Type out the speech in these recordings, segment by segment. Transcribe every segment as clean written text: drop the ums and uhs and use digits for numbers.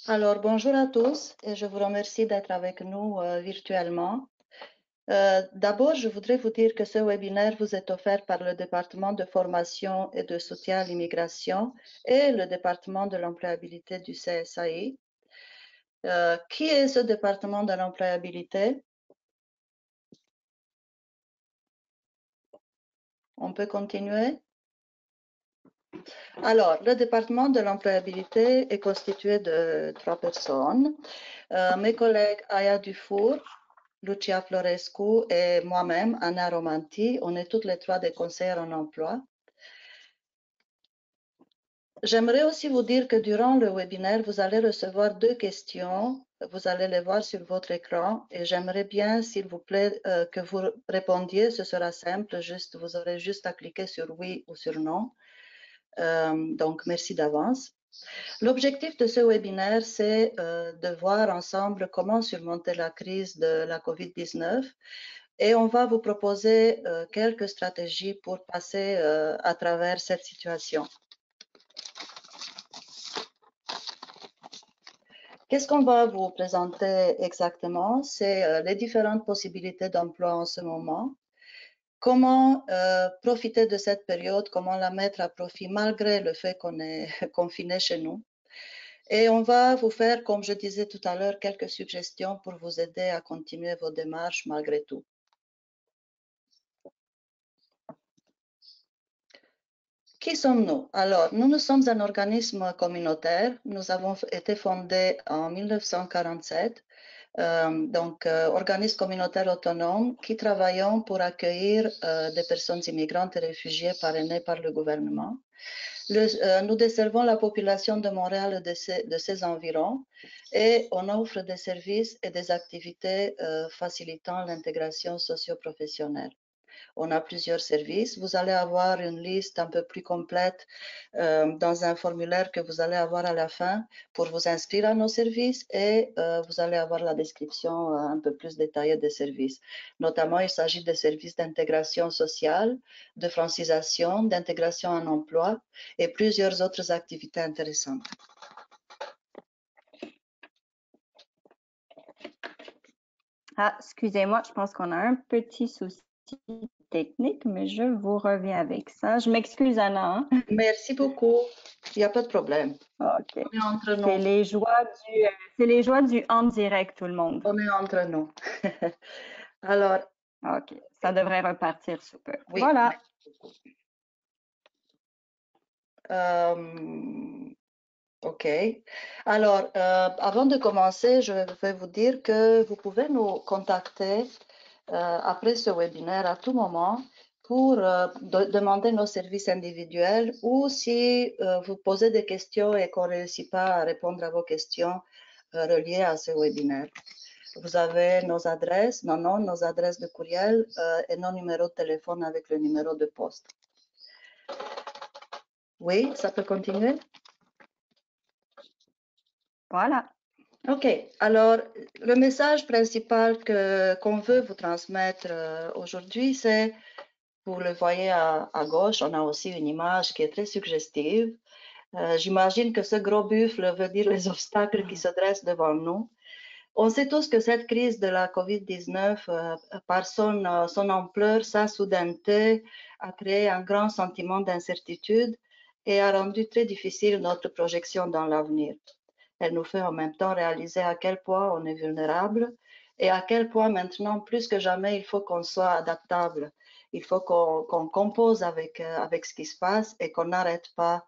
Alors, bonjour à tous et je vous remercie d'être avec nous virtuellement. D'abord, je voudrais vous dire que ce webinaire vous est offert par le département de formation et de soutien à l'immigration et le département de l'employabilité du CSAI. Qui est ce département de l'employabilité? On peut continuer? Alors, le département de l'employabilité est constitué de 3 personnes. Mes collègues Aya Dufour, Lucia Florescu et moi-même, Anna Romanti, on est toutes les trois des conseillères en emploi. J'aimerais aussi vous dire que durant le webinaire, vous allez recevoir 2 questions. Vous allez les voir sur votre écran et j'aimerais bien, s'il vous plaît, que vous répondiez. Ce sera simple, vous aurez juste à cliquer sur oui ou sur non. Donc, merci d'avance. L'objectif de ce webinaire, c'est de voir ensemble comment surmonter la crise de la COVID-19 et on va vous proposer quelques stratégies pour passer à travers cette situation. Qu'est-ce qu'on va vous présenter exactement? C'est les différentes possibilités d'emploi en ce moment. Comment profiter de cette période, comment la mettre à profit malgré le fait qu'on est confiné chez nous. Et on va vous faire, comme je disais tout à l'heure, quelques suggestions pour vous aider à continuer vos démarches malgré tout. Qui sommes-nous? Alors, nous sommes un organisme communautaire. Nous avons été fondés en 1947. Organisme communautaire autonome qui travaillons pour accueillir des personnes immigrantes et réfugiées parrainées par le gouvernement. Nous desservons la population de Montréal et de ses environs et on offre des services et des activités facilitant l'intégration socio-professionnelle. On a plusieurs services. Vous allez avoir une liste un peu plus complète dans un formulaire que vous allez avoir à la fin pour vous inscrire à nos services et vous allez avoir la description un peu plus détaillée des services. Notamment, il s'agit de services d'intégration sociale, de francisation, d'intégration en emploi et plusieurs autres activités intéressantes. Ah, excusez-moi, je pense qu'on a un petit souci technique, mais je vous reviens avec ça. Je m'excuse, Anna. Hein? Merci beaucoup. Il n'y a pas de problème. OK. On est entre nous. C'est les joies du en direct, tout le monde. On est entre nous. Alors. OK. Ça devrait repartir sous peu. Oui. Voilà. OK. Alors, avant de commencer, je vais vous dire que vous pouvez nous contacter après ce webinaire à tout moment pour demander nos services individuels ou si vous posez des questions et qu'on ne réussit pas à répondre à vos questions reliées à ce webinaire. Vous avez nos adresses, nos adresses de courriel et nos numéros de téléphone avec le numéro de poste. Oui, ça peut continuer? Voilà. OK. Alors, le message principal qu'on veut vous transmettre aujourd'hui, c'est, vous le voyez à gauche, on a aussi une image qui est très suggestive. J'imagine que ce gros buffle veut dire les obstacles qui se dressent devant nous. On sait tous que cette crise de la COVID-19, par son ampleur, sa soudaineté, a créé un grand sentiment d'incertitude et a rendu très difficile notre projection dans l'avenir. Elle nous fait en même temps réaliser à quel point on est vulnérable et à quel point maintenant, plus que jamais, il faut qu'on soit adaptable. Il faut qu'on compose avec ce qui se passe et qu'on n'arrête pas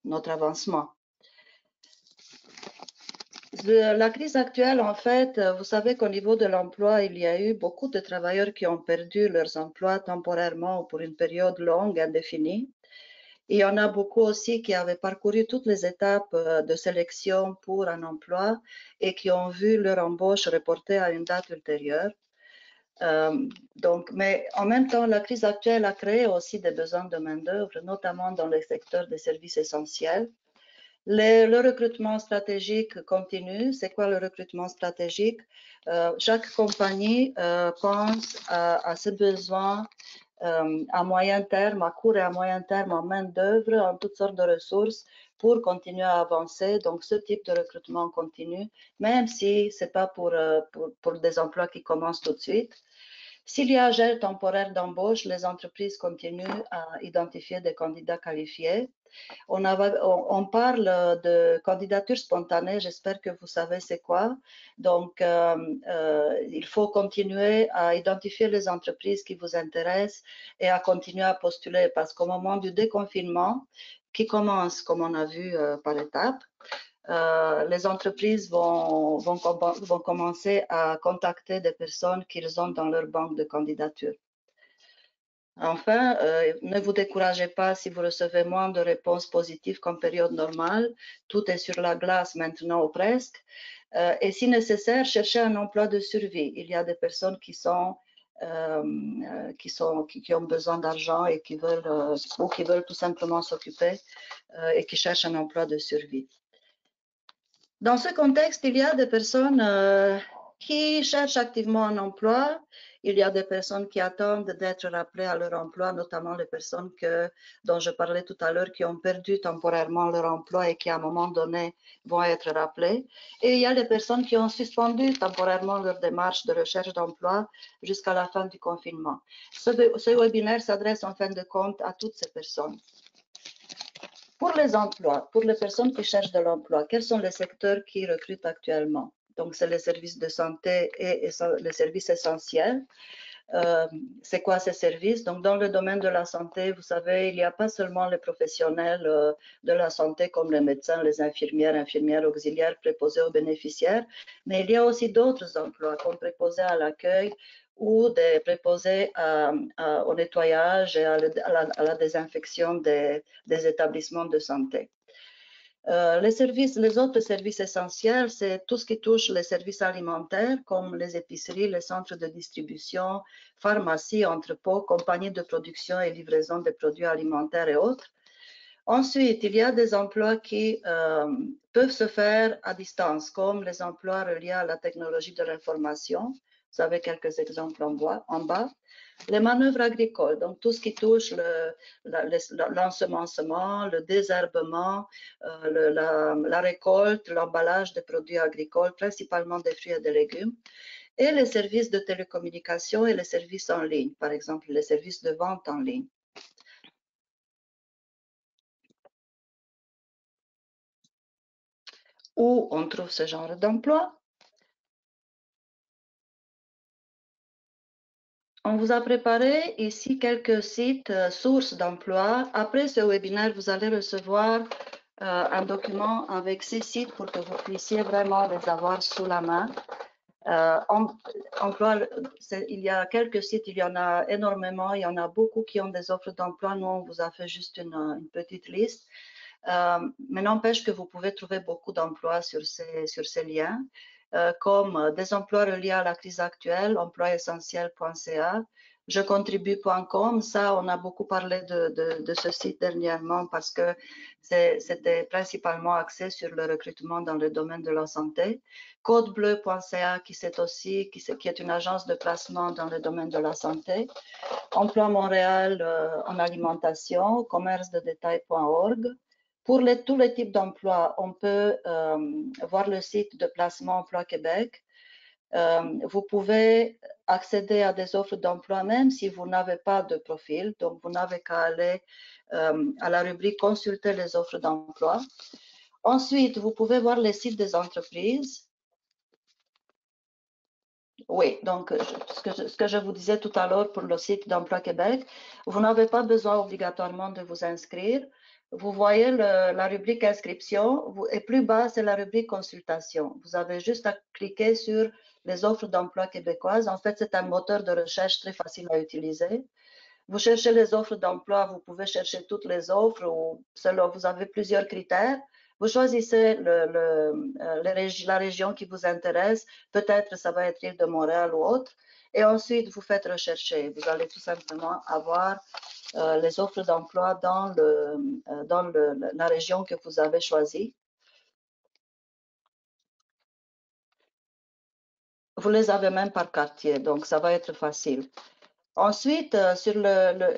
notre avancement. La crise actuelle, en fait, vous savez qu'au niveau de l'emploi, il y a eu beaucoup de travailleurs qui ont perdu leurs emplois temporairement ou pour une période longue, indéfinie. Il y en a beaucoup aussi qui avaient parcouru toutes les étapes de sélection pour un emploi et qui ont vu leur embauche reportée à une date ultérieure. Mais en même temps, la crise actuelle a créé aussi des besoins de main-d'œuvre, notamment dans le secteur des services essentiels. Le recrutement stratégique continue. C'est quoi le recrutement stratégique? Chaque compagnie pense à ses besoins à moyen terme, à court et à moyen terme en main-d'œuvre, en toutes sortes de ressources pour continuer à avancer. Donc, ce type de recrutement continue, même si ce n'est pas pour des emplois qui commencent tout de suite. S'il y a gel temporaire d'embauche, les entreprises continuent à identifier des candidats qualifiés. On parle de candidature spontanée, j'espère que vous savez c'est quoi. Donc, il faut continuer à identifier les entreprises qui vous intéressent et à continuer à postuler parce qu'au moment du déconfinement, qui commence, comme on a vu, par étapes, les entreprises vont commencer à contacter des personnes qu'ils ont dans leur banque de candidature. Enfin, ne vous découragez pas si vous recevez moins de réponses positives qu'en période normale. Tout est sur la glace maintenant ou presque. Et si nécessaire, cherchez un emploi de survie. Il y a des personnes qui ont besoin d'argent et qui veulent tout simplement s'occuper et qui cherchent un emploi de survie. Dans ce contexte, il y a des personnes qui cherchent activement un emploi. Il y a des personnes qui attendent d'être rappelées à leur emploi, notamment les personnes dont je parlais tout à l'heure, qui ont perdu temporairement leur emploi et qui, à un moment donné, vont être rappelées. Et il y a les personnes qui ont suspendu temporairement leur démarche de recherche d'emploi jusqu'à la fin du confinement. Ce webinaire s'adresse en fin de compte à toutes ces personnes. Pour les emplois, pour les personnes qui cherchent de l'emploi, quels sont les secteurs qui recrutent actuellement? Donc, c'est les services de santé et les services essentiels. C'est quoi ces services? Donc, dans le domaine de la santé, vous savez, il n'y a pas seulement les professionnels de la santé comme les médecins, les infirmières auxiliaires, préposés aux bénéficiaires, mais il y a aussi d'autres emplois comme préposés à l'accueil ou des préposés au nettoyage et à la désinfection des établissements de santé. Les autres services essentiels, c'est tout ce qui touche les services alimentaires comme les épiceries, les centres de distribution, pharmacies, entrepôts, compagnies de production et livraison des produits alimentaires et autres. Ensuite, il y a des emplois qui peuvent se faire à distance, comme les emplois reliés à la technologie de l'information. Vous avez quelques exemples en bas. Les manœuvres agricoles, donc tout ce qui touche l'ensemencement, le désherbement, la récolte, l'emballage des produits agricoles, principalement des fruits et des légumes, et les services de télécommunication et les services en ligne, par exemple les services de vente en ligne. Où on trouve ce genre d'emploi? On vous a préparé ici quelques sites sources d'emploi. Après ce webinaire, vous allez recevoir un document avec ces sites pour que vous puissiez vraiment les avoir sous la main. Il y a quelques sites, il y en a énormément, il y en a beaucoup qui ont des offres d'emploi. Nous, on vous a fait juste une petite liste. Mais n'empêche que vous pouvez trouver beaucoup d'emplois sur ces liens, comme des emplois reliés à la crise actuelle, emploiessentiel.ca, jecontribue.com. Ça, on a beaucoup parlé de ce site dernièrement parce que c'était principalement axé sur le recrutement dans le domaine de la santé. Codebleu.ca, qui est une agence de placement dans le domaine de la santé. Emploi Montréal en alimentation, commerce-de-détail.org. Pour tous les types d'emplois, on peut voir le site de Placement Emploi Québec. Vous pouvez accéder à des offres d'emploi même si vous n'avez pas de profil. Donc, vous n'avez qu'à aller à la rubrique Consulter les offres d'emploi. Ensuite, vous pouvez voir les sites des entreprises. Oui, donc ce que je vous disais tout à l'heure pour le site d'Emploi Québec, vous n'avez pas besoin obligatoirement de vous inscrire. Vous voyez la rubrique inscription et plus bas, c'est la rubrique consultation. Vous avez juste à cliquer sur les offres d'emploi québécoises. En fait, c'est un moteur de recherche très facile à utiliser. Vous cherchez les offres d'emploi, vous pouvez chercher toutes les offres ou selon, vous avez plusieurs critères. Vous choisissez la région qui vous intéresse. Peut-être ça va être l'île de Montréal ou autre. Et ensuite, vous faites rechercher. Vous allez tout simplement avoir les offres d'emploi dans la région que vous avez choisie. Vous les avez même par quartier, donc ça va être facile. Ensuite,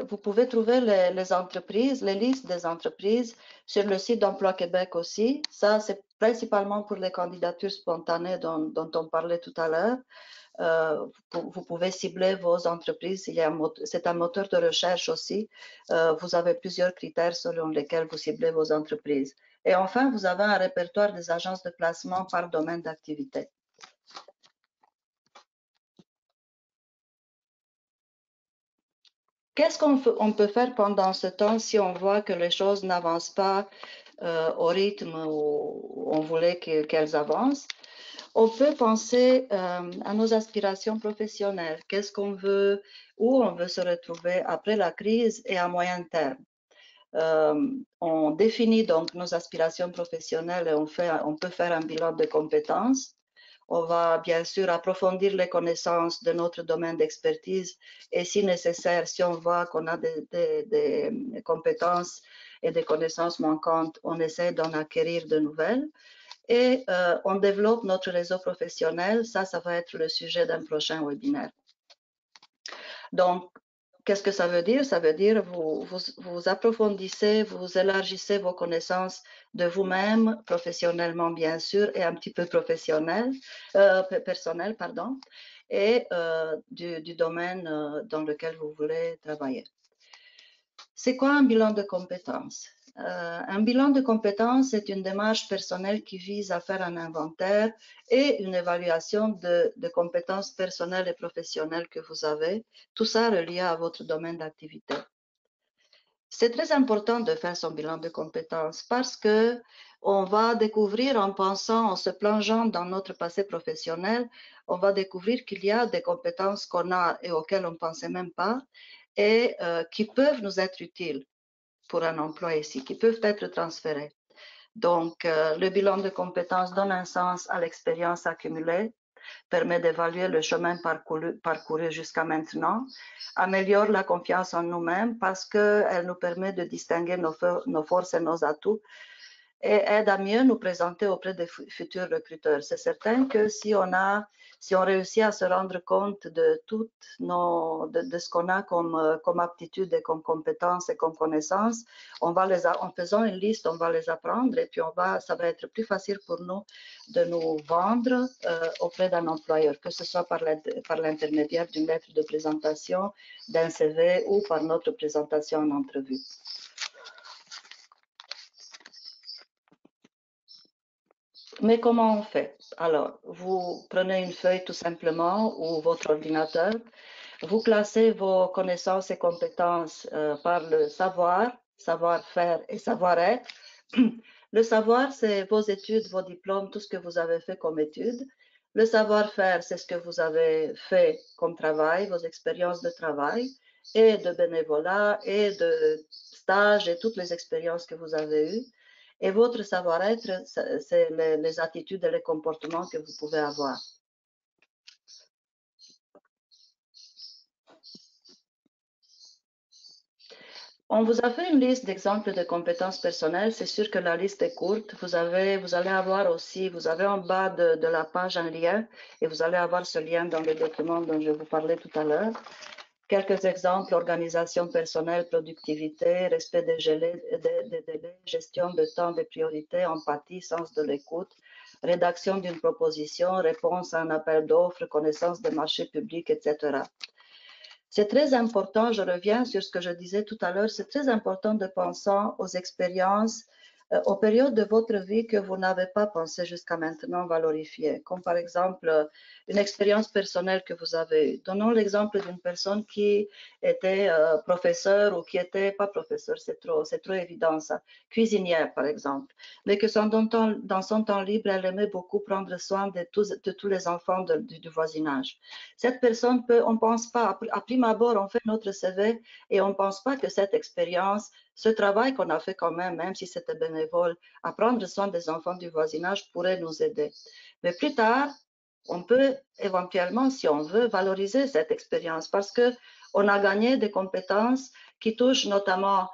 vous pouvez trouver les entreprises, les listes des entreprises sur le site d'Emploi Québec aussi. Ça, c'est principalement pour les candidatures spontanées dont on parlait tout à l'heure. Vous pouvez cibler vos entreprises. C'est un moteur de recherche aussi. Vous avez plusieurs critères selon lesquels vous ciblez vos entreprises. Et enfin, vous avez un répertoire des agences de placement par domaine d'activité. Qu'est-ce qu'on peut faire pendant ce temps si on voit que les choses n'avancent pas au rythme où on voulait qu'elles avancent? On peut penser à nos aspirations professionnelles. Qu'est-ce qu'on veut, où on veut se retrouver après la crise et à moyen terme. On définit donc nos aspirations professionnelles et on peut faire un bilan de compétences. On va bien sûr approfondir les connaissances de notre domaine d'expertise et si nécessaire, si on voit qu'on a des compétences et des connaissances manquantes, on essaie d'en acquérir de nouvelles. Et on développe notre réseau professionnel. Ça va être le sujet d'un prochain webinaire. Donc, qu'est-ce que ça veut dire? Ça veut dire vous approfondissez, vous élargissez vos connaissances de vous-même, professionnellement bien sûr, et un petit peu personnel, pardon, et du domaine dans lequel vous voulez travailler. C'est quoi un bilan de compétences? Un bilan de compétences est une démarche personnelle qui vise à faire un inventaire et une évaluation de compétences personnelles et professionnelles que vous avez, tout ça relié à votre domaine d'activité. C'est très important de faire son bilan de compétences parce que on va découvrir en pensant, en se plongeant dans notre passé professionnel, on va découvrir qu'il y a des compétences qu'on a et auxquelles on ne pensait même pas et qui peuvent nous être utiles pour un emploi ici, qui peuvent être transférés. Donc, le bilan de compétences donne un sens à l'expérience accumulée, permet d'évaluer le chemin parcouru jusqu'à maintenant, améliore la confiance en nous-mêmes parce qu'elle nous permet de distinguer nos forces et nos atouts et aide à mieux nous présenter auprès des futurs recruteurs. C'est certain que si on réussit à se rendre compte de de ce qu'on a comme aptitude et comme compétences et comme connaissances, en faisant une liste, on va les apprendre et puis ça va être plus facile pour nous de nous vendre auprès d'un employeur, que ce soit par l'intermédiaire d'une lettre de présentation, d'un CV ou par notre présentation en entrevue. Mais comment on fait? Alors, vous prenez une feuille tout simplement ou votre ordinateur, vous classez vos connaissances et compétences par le savoir-faire et savoir-être. Le savoir, c'est vos études, vos diplômes, tout ce que vous avez fait comme études. Le savoir-faire, c'est ce que vous avez fait comme travail, vos expériences de travail et de bénévolat et de stage et toutes les expériences que vous avez eues. Et votre savoir-être, c'est les attitudes et les comportements que vous pouvez avoir. On vous a fait une liste d'exemples de compétences personnelles. C'est sûr que la liste est courte. Vous allez avoir aussi, vous avez en bas de la page un lien et vous allez avoir ce lien dans le document dont je vous parlais tout à l'heure. Quelques exemples: organisation personnelle, productivité, respect des délais, gestion de temps, des priorités, empathie, sens de l'écoute, rédaction d'une proposition, réponse à un appel d'offres, connaissance des marchés publics, etc. C'est très important, je reviens sur ce que je disais tout à l'heure, c'est très important de penser aux expériences, aux périodes de votre vie que vous n'avez pas pensé jusqu'à maintenant valorifier, comme par exemple une expérience personnelle que vous avez eue. Donnons l'exemple d'une personne qui était professeur ou qui était pas professeur, c'est trop évident ça, cuisinière par exemple, mais que dans son temps libre, elle aimait beaucoup prendre soin de tous les enfants du voisinage. Cette personne on pense pas, à prime abord, on fait notre CV et on pense pas que cette expérience, ce travail qu'on a fait quand même si c'était bénévole, à prendre soin des enfants du voisinage pourrait nous aider. Mais plus tard, on peut éventuellement, si on veut, valoriser cette expérience parce qu'on a gagné des compétences qui touchent notamment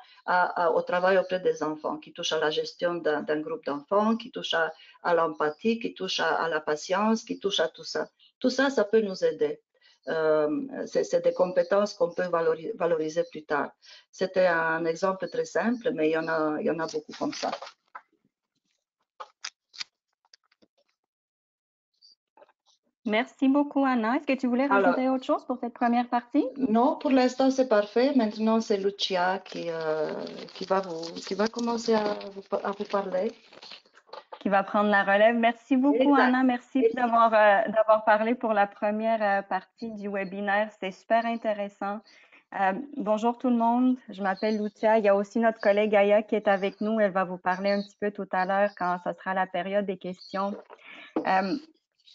au travail auprès des enfants, qui touchent à la gestion d'un groupe d'enfants, qui touchent à l'empathie, qui touchent à la patience, qui touchent à tout ça. Tout ça, ça peut nous aider. c'est des compétences qu'on peut valoriser plus tard. C'était un exemple très simple, mais il y en a beaucoup comme ça. Merci beaucoup, Anna. Est-ce que tu voulais Alors, rajouter autre chose pour cette première partie? non, pour l'instant, c'est parfait. Maintenant, c'est Lucia qui va commencer à vous parler. Qui va prendre la relève. Merci beaucoup, Exact. Anna. Merci d'avoir parlé pour la première partie du webinaire. C'est super intéressant. Bonjour tout le monde, je m'appelle Lucia. Il y a aussi notre collègue Aya qui est avec nous. Elle va vous parler un petit peu tout à l'heure quand ce sera la période des questions.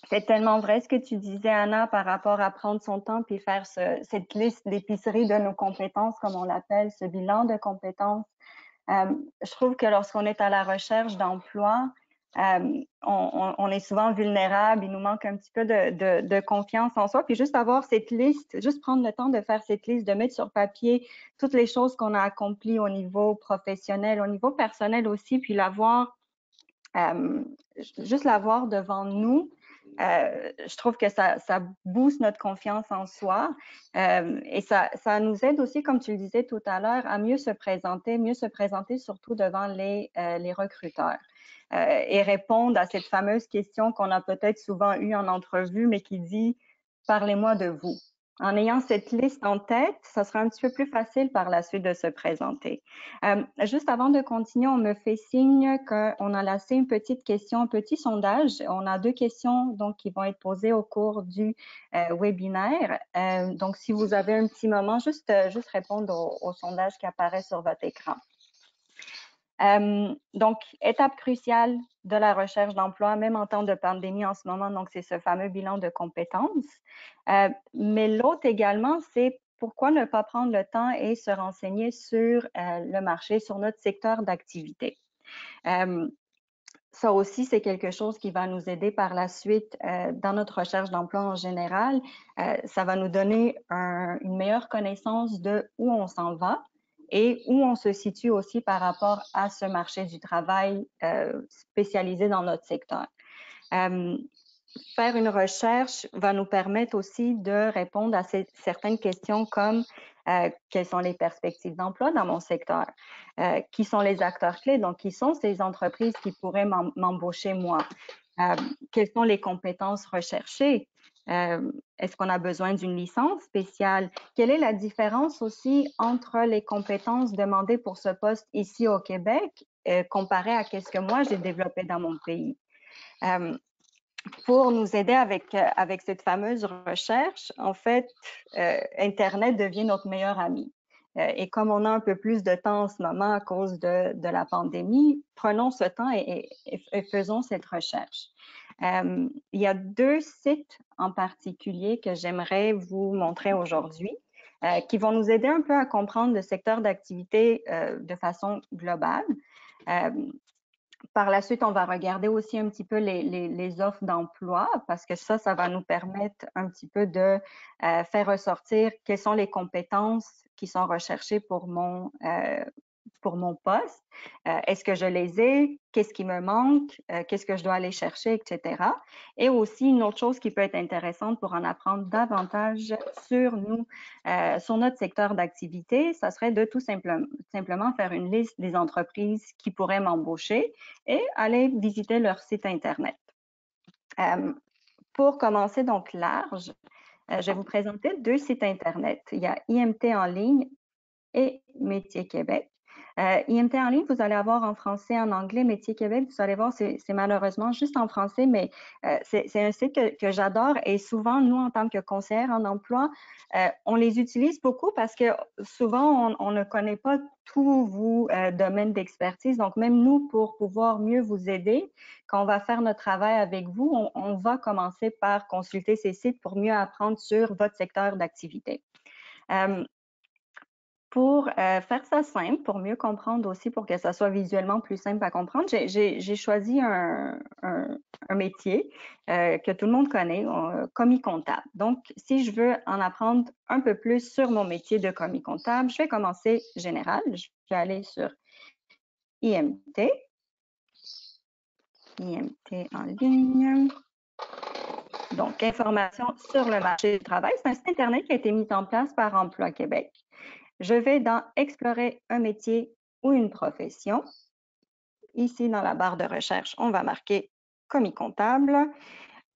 C'est tellement vrai ce que tu disais, Anna, par rapport à prendre son temps puis faire cette liste d'épicerie de nos compétences, comme on l'appelle, ce bilan de compétences. Je trouve que lorsqu'on est à la recherche d'emploi, on est souvent vulnérable, il nous manque un petit peu de confiance en soi. Puis juste avoir cette liste, juste prendre le temps de faire cette liste, de mettre sur papier toutes les choses qu'on a accomplies au niveau professionnel, au niveau personnel aussi, puis juste l'avoir devant nous. Je trouve que ça booste notre confiance en soi et ça nous aide aussi, comme tu le disais tout à l'heure, à mieux se présenter surtout devant les recruteurs et répondre à cette fameuse question qu'on a peut-être souvent eue en entrevue, mais qui dit « Parlez-moi de vous ». En ayant cette liste en tête, ça sera un petit peu plus facile par la suite de se présenter. Juste avant de continuer, on me fait signe qu'on a laissé une petite question, un petit sondage. On a 2 questions donc, qui vont être posées au cours du webinaire. Donc, si vous avez un petit moment, juste répondre au sondage qui apparaît sur votre écran. Donc, étape cruciale de la recherche d'emploi, même en temps de pandémie en ce moment, donc c'est ce fameux bilan de compétences. Mais l'autre également, c'est pourquoi ne pas prendre le temps et se renseigner sur le marché, sur notre secteur d'activité. Ça aussi, c'est quelque chose qui va nous aider par la suite dans notre recherche d'emploi en général. Ça va nous donner une meilleure connaissance de où on s'en va et où on se situe aussi par rapport à ce marché du travail spécialisé dans notre secteur. Faire une recherche va nous permettre aussi de répondre à certaines questions comme quelles sont les perspectives d'emploi dans mon secteur, qui sont les acteurs clés, donc qui sont ces entreprises qui pourraient m'embaucher moi, quelles sont les compétences recherchées, est-ce qu'on a besoin d'une licence spéciale, quelle est la différence aussi entre les compétences demandées pour ce poste ici au Québec comparé à ce que moi j'ai développé dans mon pays. Pour nous aider avec cette fameuse recherche, en fait, Internet devient notre meilleur ami. Et comme on a un peu plus de temps en ce moment à cause de la pandémie, prenons ce temps et faisons cette recherche. Il y a 2 sites en particulier que j'aimerais vous montrer aujourd'hui qui vont nous aider un peu à comprendre le secteur d'activité de façon globale. Par la suite, on va regarder aussi un petit peu les offres d'emploi parce que ça va nous permettre un petit peu de faire ressortir quelles sont les compétences qui sont recherchées pour mon poste. Est-ce que je les ai? Qu'est-ce qui me manque? Qu'est-ce que je dois aller chercher, etc. Et aussi, une autre chose qui peut être intéressante pour en apprendre davantage sur nous, sur notre secteur d'activité, ça serait de tout simplement faire une liste des entreprises qui pourraient m'embaucher et aller visiter leur site Internet. Pour commencer donc large, je vais vous présenter 2 sites Internet. Il y a IMT en ligne et Métier Québec. IMT en ligne, vous allez avoir en français, en anglais. Métier Québec, vous allez voir, c'est malheureusement juste en français, mais c'est un site que j'adore et souvent, nous, en tant que conseillères en emploi, on les utilise beaucoup parce que souvent, on ne connaît pas tous vos domaines d'expertise. Donc, même nous, pour pouvoir mieux vous aider, quand on va faire notre travail avec vous, on va commencer par consulter ces sites pour mieux apprendre sur votre secteur d'activité. Pour faire ça simple, pour mieux comprendre aussi, pour que ça soit visuellement plus simple à comprendre, j'ai choisi un métier que tout le monde connaît, commis comptable. Donc, si je veux en apprendre un peu plus sur mon métier de commis comptable, je vais commencer général. Je vais aller sur IMT. IMT en ligne. Donc, information sur le marché du travail. C'est un site Internet qui a été mis en place par Emploi Québec. Je vais dans Explorer un métier ou une profession. Ici, dans la barre de recherche, on va marquer commis comptable.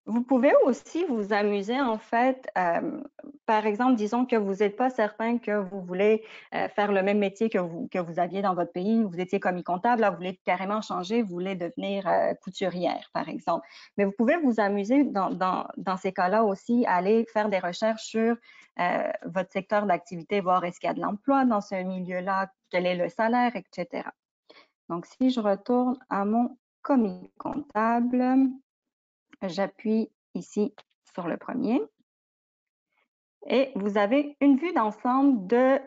Vous pouvez aussi vous amuser, en fait, par exemple, disons que vous n'êtes pas certain que vous voulez faire le même métier que vous aviez dans votre pays, vous étiez commis comptable, là, vous voulez carrément changer, vous voulez devenir couturière, par exemple. Mais vous pouvez vous amuser dans ces cas-là aussi, aller faire des recherches sur votre secteur d'activité, voir est-ce qu'il y a de l'emploi dans ce milieu-là, quel est le salaire, etc. Donc, si je retourne à mon commis comptable, j'appuie ici sur le premier et vous avez une vue d'ensemble de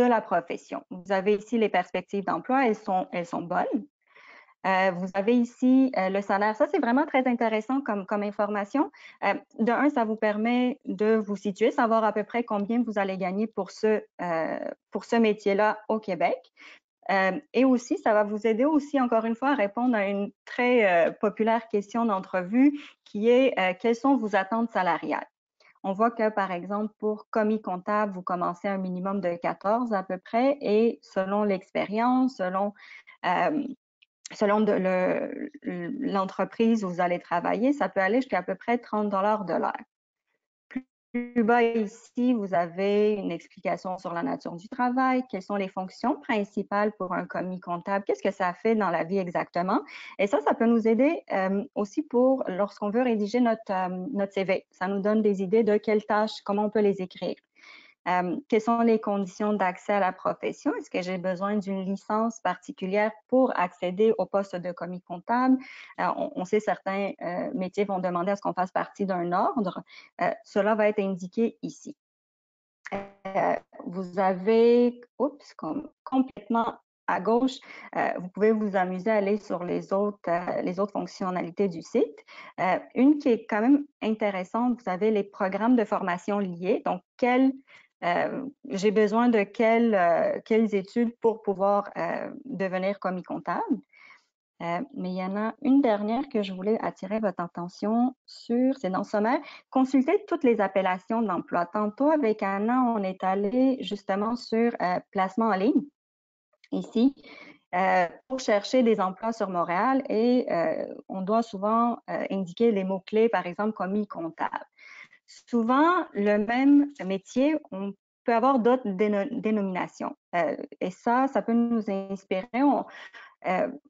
la profession. Vous avez ici les perspectives d'emploi, elles sont bonnes. Vous avez ici le salaire. Ça, c'est vraiment très intéressant comme information. De un, ça vous permet de vous situer, savoir à peu près combien vous allez gagner pour ce métier-là au Québec. Et aussi, ça va vous aider aussi, encore une fois, à répondre à une très populaire question d'entrevue qui est quelles sont vos attentes salariales? On voit que, par exemple, pour commis comptable, vous commencez à un minimum de 14 à peu près et selon l'expérience, selon l'entreprise où vous allez travailler, ça peut aller jusqu'à peu près 30 de l'heure. Plus bas ici, vous avez une explication sur la nature du travail, quelles sont les fonctions principales pour un commis comptable, qu'est-ce que ça fait dans la vie exactement. Et ça peut nous aider aussi pour lorsqu'on veut rédiger notre CV. Ça nous donne des idées de quelles tâches, comment on peut les écrire. Quelles sont les conditions d'accès à la profession? Est-ce que j'ai besoin d'une licence particulière pour accéder au poste de commis comptable? On sait certains métiers vont demander à ce qu'on fasse partie d'un ordre. Cela va être indiqué ici. Vous avez, complètement à gauche, vous pouvez vous amuser à aller sur les autres fonctionnalités du site. Une qui est quand même intéressante, vous avez les programmes de formation liés. Donc, j'ai besoin de quelles études pour pouvoir devenir commis comptable. Mais il y en a une dernière que je voulais attirer votre attention sur, c'est dans le sommaire, consulter toutes les appellations d'emploi. Tantôt, avec Anna, on est allé justement sur placement en ligne, ici, pour chercher des emplois sur Montréal et on doit souvent indiquer les mots-clés, par exemple, commis comptable. Souvent, le même métier, on peut avoir d'autres dénominations. Et ça peut nous inspirer.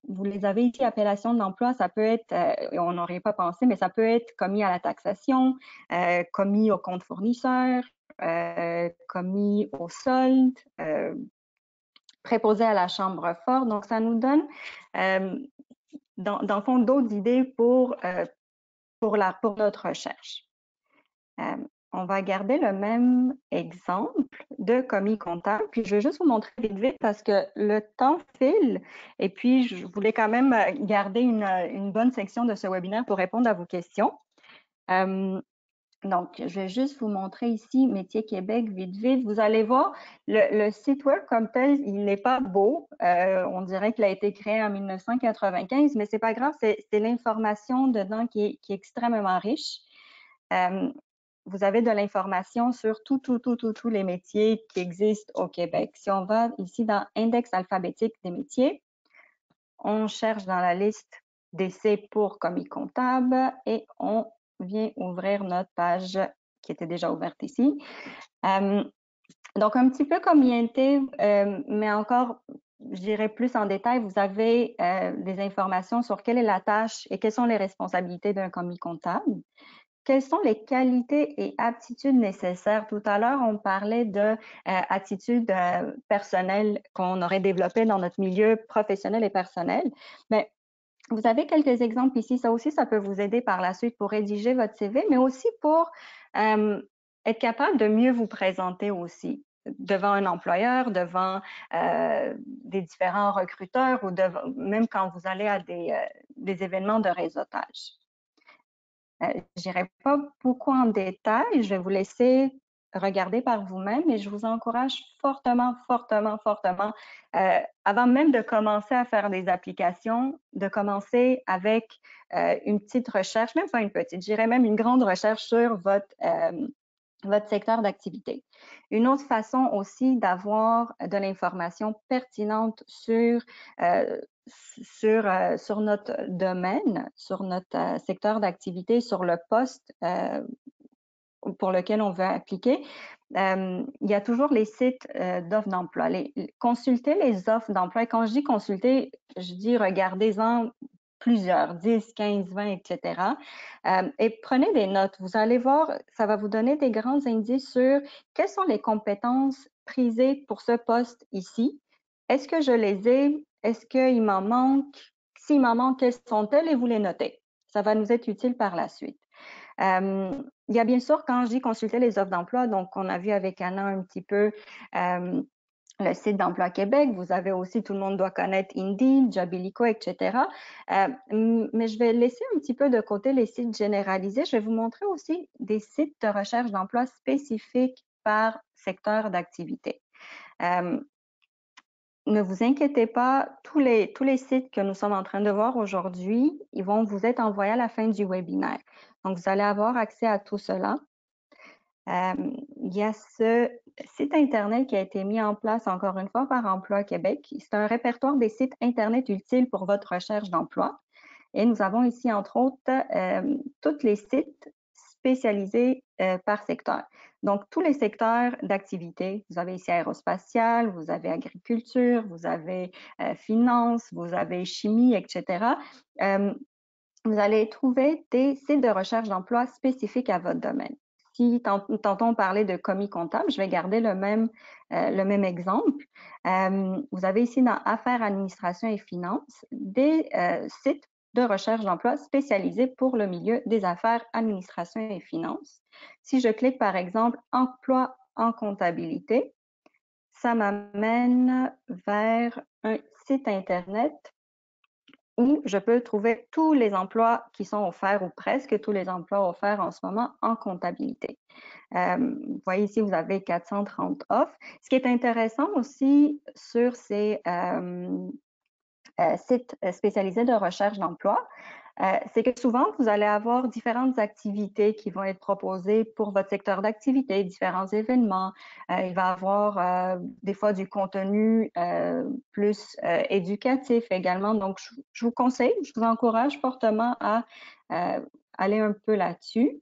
Vous les avez ici, appellation de l'emploi, ça peut être, on n'aurait pas pensé, mais ça peut être commis à la taxation, commis au compte fournisseur, commis au solde, préposé à la chambre forte. Donc, ça nous donne, dans le fond, d'autres idées pour notre recherche. On va garder le même exemple de commis comptable. Puis, je vais juste vous montrer vite parce que le temps file. Et puis, je voulais quand même garder une bonne section de ce webinaire pour répondre à vos questions. Donc, je vais juste vous montrer ici Métier Québec, vite. Vous allez voir, le site web comme tel, il n'est pas beau. On dirait qu'il a été créé en 1995, mais c'est pas grave, c'est l'information dedans qui est extrêmement riche. Vous avez de l'information sur tous les métiers qui existent au Québec. Si on va ici dans Index alphabétique des métiers, on cherche dans la liste d'essais pour commis comptable et on vient ouvrir notre page qui était déjà ouverte ici. Donc, un petit peu comme INT, mais encore, je dirais plus en détail, vous avez des informations sur quelle est la tâche et quelles sont les responsabilités d'un commis comptable. Quelles sont les qualités et aptitudes nécessaires? Tout à l'heure, on parlait d'attitudes personnelles qu'on aurait développées dans notre milieu professionnel et personnel. Mais vous avez quelques exemples ici. Ça aussi, ça peut vous aider par la suite pour rédiger votre CV, mais aussi pour être capable de mieux vous présenter aussi devant un employeur, devant des différents recruteurs ou même quand vous allez à des événements de réseautage. Je n'irai pas beaucoup en détail. Je vais vous laisser regarder par vous-même et je vous encourage fortement, fortement, fortement, avant même de commencer à faire des applications, de commencer avec une petite recherche, même pas une petite, je dirais même une grande recherche sur votre secteur d'activité. Une autre façon aussi d'avoir de l'information pertinente sur notre domaine, sur notre secteur d'activité, sur le poste pour lequel on veut appliquer, il y a toujours les sites d'offres d'emploi. Consultez les offres d'emploi. Quand je dis consulter, je dis regardez-en plusieurs, 10, 15, 20, etc. Et prenez des notes. Vous allez voir, ça va vous donner des grands indices sur quelles sont les compétences prisées pour ce poste ici. Est-ce que je les ai? Est-ce qu'il m'en manque? S'il m'en manque, quelles sont-elles? Et vous les notez. Ça va nous être utile par la suite. Il y a bien sûr, quand je dis consulter les offres d'emploi, donc on a vu avec Anna un petit peu le site d'Emploi Québec. Vous avez aussi, tout le monde doit connaître Indeed, Jobilico, etc. Mais je vais laisser un petit peu de côté les sites généralisés. Je vais vous montrer aussi des sites de recherche d'emploi spécifiques par secteur d'activité. Ne vous inquiétez pas, tous les sites que nous sommes en train de voir aujourd'hui, ils vont vous être envoyés à la fin du webinaire. Donc, vous allez avoir accès à tout cela. Il y a ce site Internet qui a été mis en place, encore une fois, par Emploi Québec. C'est un répertoire des sites Internet utiles pour votre recherche d'emploi. Et nous avons ici, entre autres, tous les sites spécialisés par secteur. Donc, tous les secteurs d'activité. Vous avez ici aérospatial, vous avez agriculture, vous avez finance, vous avez chimie, etc. Vous allez trouver des sites de recherche d'emploi spécifiques à votre domaine. Si tantôt parler de commis comptable, je vais garder le même exemple. Vous avez ici dans Affaires, administration et finances des sites de recherche d'emploi spécialisés pour le milieu des affaires, administration et finances. Si je clique par exemple emploi en comptabilité, ça m'amène vers un site Internet où je peux trouver tous les emplois qui sont offerts ou presque tous les emplois offerts en ce moment en comptabilité. Vous voyez ici, vous avez 430 offres. Ce qui est intéressant aussi sur ces sites spécialisés de recherche d'emploi, c'est que souvent, vous allez avoir différentes activités qui vont être proposées pour votre secteur d'activité, différents événements. Il va y avoir des fois du contenu plus éducatif également. Donc, je vous conseille, je vous encourage fortement à aller un peu là-dessus.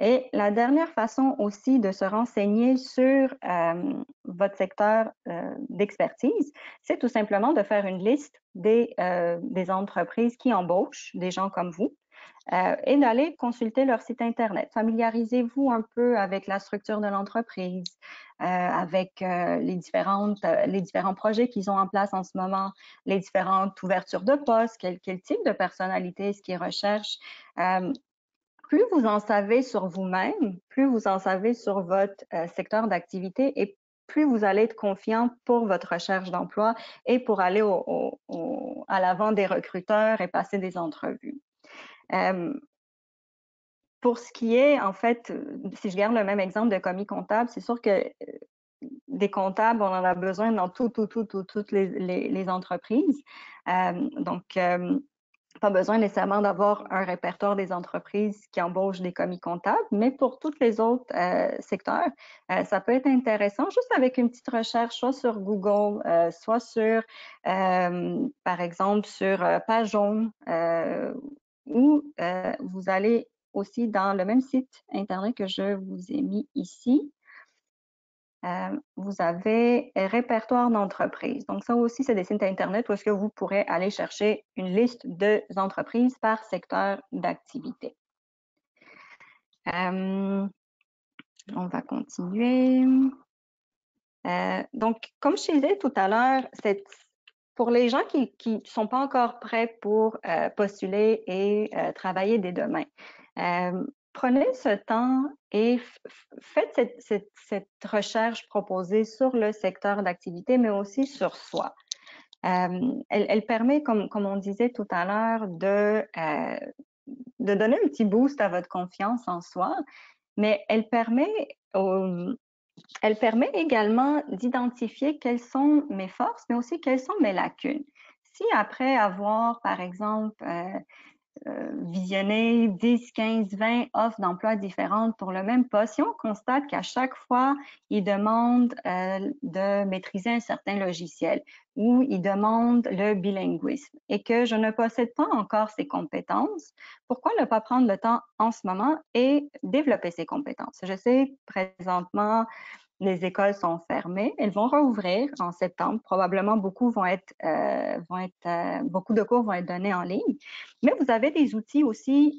Et la dernière façon aussi de se renseigner sur votre secteur d'expertise, c'est tout simplement de faire une liste des entreprises qui embauchent des gens comme vous et d'aller consulter leur site Internet. Familiarisez-vous un peu avec la structure de l'entreprise, avec les différents projets qu'ils ont en place en ce moment, les différentes ouvertures de postes, quel type de personnalité est-ce qu'ils recherchent. Plus vous en savez sur vous-même, plus vous en savez sur votre secteur d'activité et plus vous allez être confiant pour votre recherche d'emploi et pour aller à l'avant des recruteurs et passer des entrevues. Pour ce qui est, en fait, si je garde le même exemple de commis comptable, c'est sûr que des comptables, on en a besoin dans toutes les entreprises. Donc, pas besoin nécessairement d'avoir un répertoire des entreprises qui embauchent des commis comptables, mais pour tous les autres secteurs, ça peut être intéressant juste avec une petite recherche, soit sur Google, soit sur, par exemple, sur Page Jaune, ou vous allez aussi dans le même site Internet que je vous ai mis ici. Vous avez répertoire d'entreprises. Donc, ça aussi, c'est des sites Internet où est-ce que vous pourrez aller chercher une liste d'entreprises par secteur d'activité. On va continuer. Donc, comme je disais tout à l'heure, pour les gens qui ne sont pas encore prêts pour postuler et travailler dès demain, prenez ce temps et faites cette recherche proposée sur le secteur d'activité, mais aussi sur soi. Elle permet, comme on disait tout à l'heure, de donner un petit boost à votre confiance en soi, mais elle permet également d'identifier quelles sont mes forces, mais aussi quelles sont mes lacunes. Si après avoir, par exemple, visionner 10, 15, 20 offres d'emploi différentes pour le même poste, si on constate qu'à chaque fois, ils demandent de maîtriser un certain logiciel ou ils demandent le bilinguisme et que je ne possède pas encore ces compétences, pourquoi ne pas prendre le temps en ce moment et développer ces compétences? Je sais présentement, les écoles sont fermées. Elles vont rouvrir en septembre. Probablement, beaucoup beaucoup de cours vont être donnés en ligne. Mais vous avez des outils aussi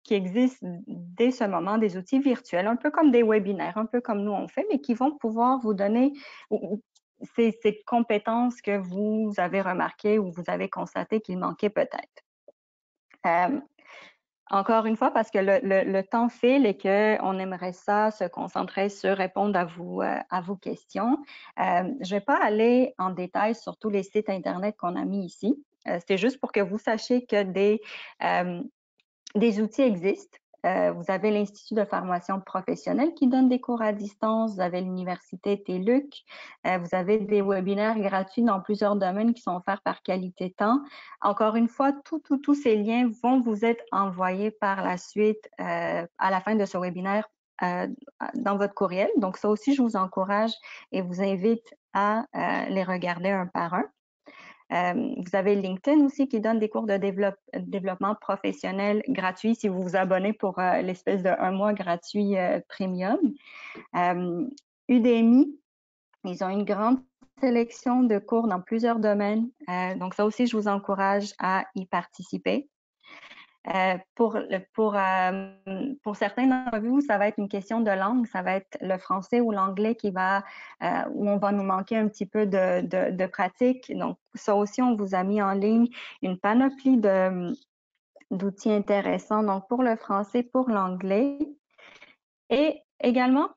qui existent dès ce moment, des outils virtuels, un peu comme des webinaires, un peu comme nous on fait, mais qui vont pouvoir vous donner ces compétences que vous avez remarquées ou vous avez constaté qu'il manquait peut-être. Encore une fois, parce que le temps file et qu'on aimerait ça se concentrer sur répondre à vos questions. Je ne vais pas aller en détail sur tous les sites Internet qu'on a mis ici. C'est juste pour que vous sachiez que des outils existent. Vous avez l'Institut de formation professionnelle qui donne des cours à distance. Vous avez l'Université TÉLUQ. Vous avez des webinaires gratuits dans plusieurs domaines qui sont offerts par Qualité Temps. Encore une fois, tous ces liens vont vous être envoyés par la suite à la fin de ce webinaire dans votre courriel. Donc, ça aussi, je vous encourage et vous invite à les regarder un par un. Vous avez LinkedIn aussi qui donne des cours de développement professionnel gratuits si vous vous abonnez pour l'espèce de 1 mois gratuit premium. Udemy, ils ont une grande sélection de cours dans plusieurs domaines. Donc ça aussi, je vous encourage à y participer. Pour certains d'entre vous, ça va être une question de langue, ça va être le français ou l'anglais où on va nous manquer un petit peu de pratique. Donc, ça aussi, on vous a mis en ligne une panoplie d'outils intéressants, donc pour le français, pour l'anglais. Et également,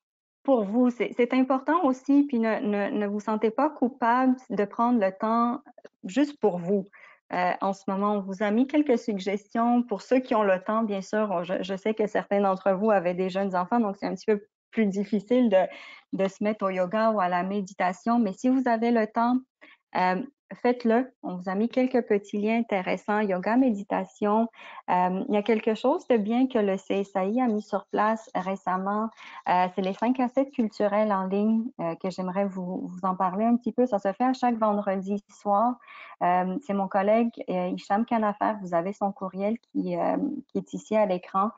pour vous, c'est important aussi, puis ne vous sentez pas coupable de prendre le temps juste pour vous. En ce moment, on vous a mis quelques suggestions pour ceux qui ont le temps, bien sûr. Je sais que certains d'entre vous avaient des jeunes enfants, donc c'est un petit peu plus difficile de se mettre au yoga ou à la méditation. Mais si vous avez le temps, faites-le. On vous a mis quelques petits liens intéressants, yoga, méditation. Il y a quelque chose de bien que le CSAI a mis sur place récemment. C'est les 5 assiettes culturelles en ligne que j'aimerais vous en parler un petit peu. Ça se fait à chaque vendredi soir. C'est mon collègue Hicham Kanafer. Vous avez son courriel qui est ici à l'écran.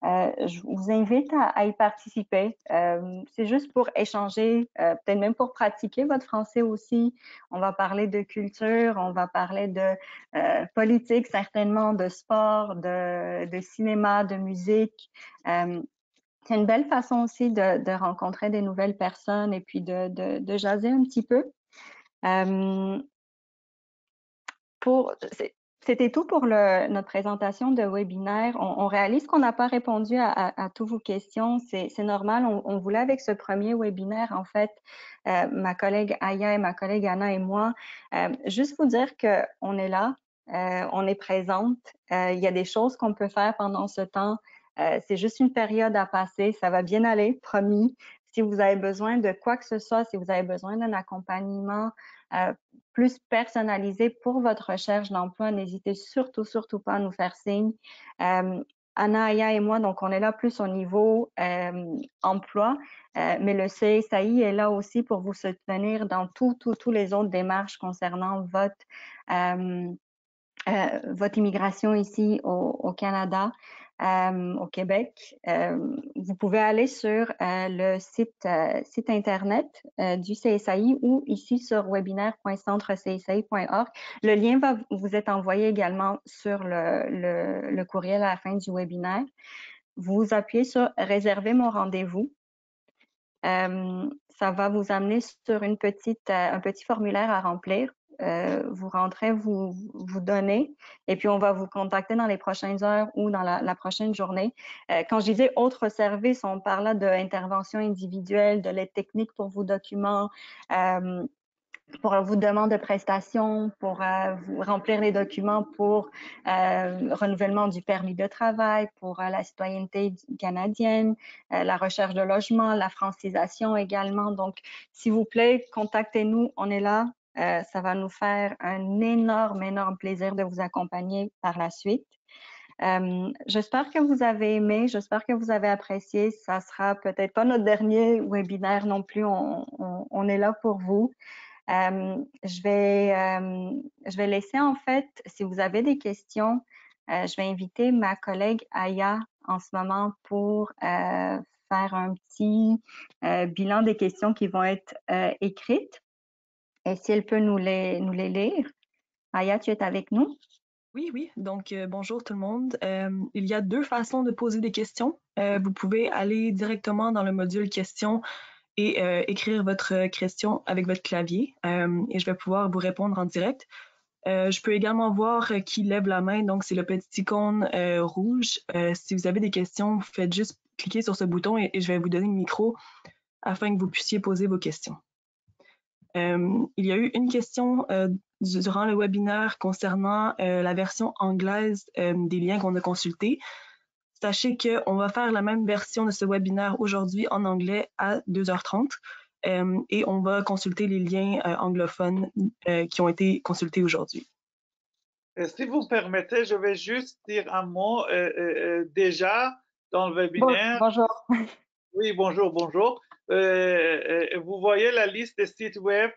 Je vous invite à y participer. C'est juste pour échanger, peut-être même pour pratiquer votre français aussi. On va parler de culture, on va parler de politique, certainement, de sport, de cinéma, de musique. C'est une belle façon aussi de rencontrer des nouvelles personnes et puis de jaser un petit peu. C'était tout pour notre présentation de webinaire. On réalise qu'on n'a pas répondu à toutes vos questions. C'est normal. On voulait avec ce premier webinaire, en fait, ma collègue Aya et ma collègue Anna et moi, juste vous dire qu'on est là, on est présente. Il y a des choses qu'on peut faire pendant ce temps. C'est juste une période à passer. Ça va bien aller, promis. Si vous avez besoin de quoi que ce soit, si vous avez besoin d'un accompagnement, plus personnalisé pour votre recherche d'emploi, n'hésitez surtout pas à nous faire signe. Anna, Aya et moi, donc on est là plus au niveau emploi, mais le CSAI est là aussi pour vous soutenir dans tous les autres démarches concernant votre immigration ici au Canada, au Québec. Vous pouvez aller sur le site Internet du CSAI ou ici sur webinaire.centrecsi.org. Le lien va vous être envoyé également sur le courriel à la fin du webinaire. Vous appuyez sur « Réserver mon rendez-vous ». Ça va vous amener sur un petit formulaire à remplir. Vous rentrez, vous donnez, et puis on va vous contacter dans les prochaines heures ou dans la prochaine journée. Quand je disais autres services, on parle d'intervention individuelle, de l'aide technique pour vos documents, pour vous demande de prestations, pour vous remplir les documents pour renouvellement du permis de travail, pour la citoyenneté canadienne, la recherche de logement, la francisation également. Donc, s'il vous plaît, contactez-nous, on est là. Ça va nous faire un énorme plaisir de vous accompagner par la suite. J'espère que vous avez aimé, j'espère que vous avez apprécié. Ça sera peut-être pas notre dernier webinaire non plus. On est là pour vous. Je vais laisser en fait, si vous avez des questions, je vais inviter ma collègue Aya en ce moment pour faire un petit bilan des questions qui vont être écrites. Et si elle peut nous les lire. Aya, tu es avec nous? Oui, oui. Donc, bonjour tout le monde. Il y a deux façons de poser des questions. Vous pouvez aller directement dans le module questions et écrire votre question avec votre clavier et je vais pouvoir vous répondre en direct. Je peux également voir qui lève la main, donc c'est le petit icône rouge. Si vous avez des questions, vous faites juste cliquer sur ce bouton et je vais vous donner le micro afin que vous puissiez poser vos questions. Il y a eu une question durant le webinaire concernant la version anglaise des liens qu'on a consultés. Sachez qu'on va faire la même version de ce webinaire aujourd'hui en anglais à 2h30 et on va consulter les liens anglophones qui ont été consultés aujourd'hui. Si vous me permettez, je vais juste dire un mot. Déjà, dans le webinaire... Bonjour. Oui, bonjour, bonjour. Vous voyez la liste des sites web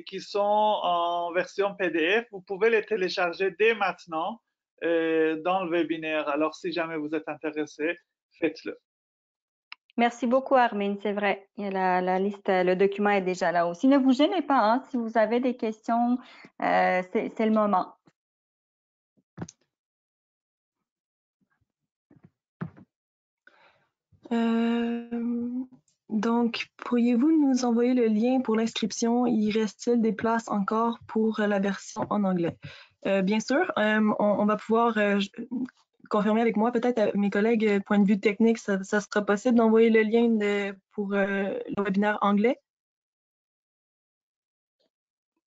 qui sont en version PDF. Vous pouvez les télécharger dès maintenant dans le webinaire. Alors, si jamais vous êtes intéressé, faites-le. Merci beaucoup, Armin. C'est vrai. La liste, le document est déjà là aussi. Ne vous gênez pas, hein, si vous avez des questions, c'est le moment. Donc, pourriez-vous nous envoyer le lien pour l'inscription? Y reste-t-il des places encore pour la version en anglais? Bien sûr, on va pouvoir confirmer avec moi, peut-être mes collègues, point de vue technique, ça sera possible d'envoyer le lien pour le webinaire anglais?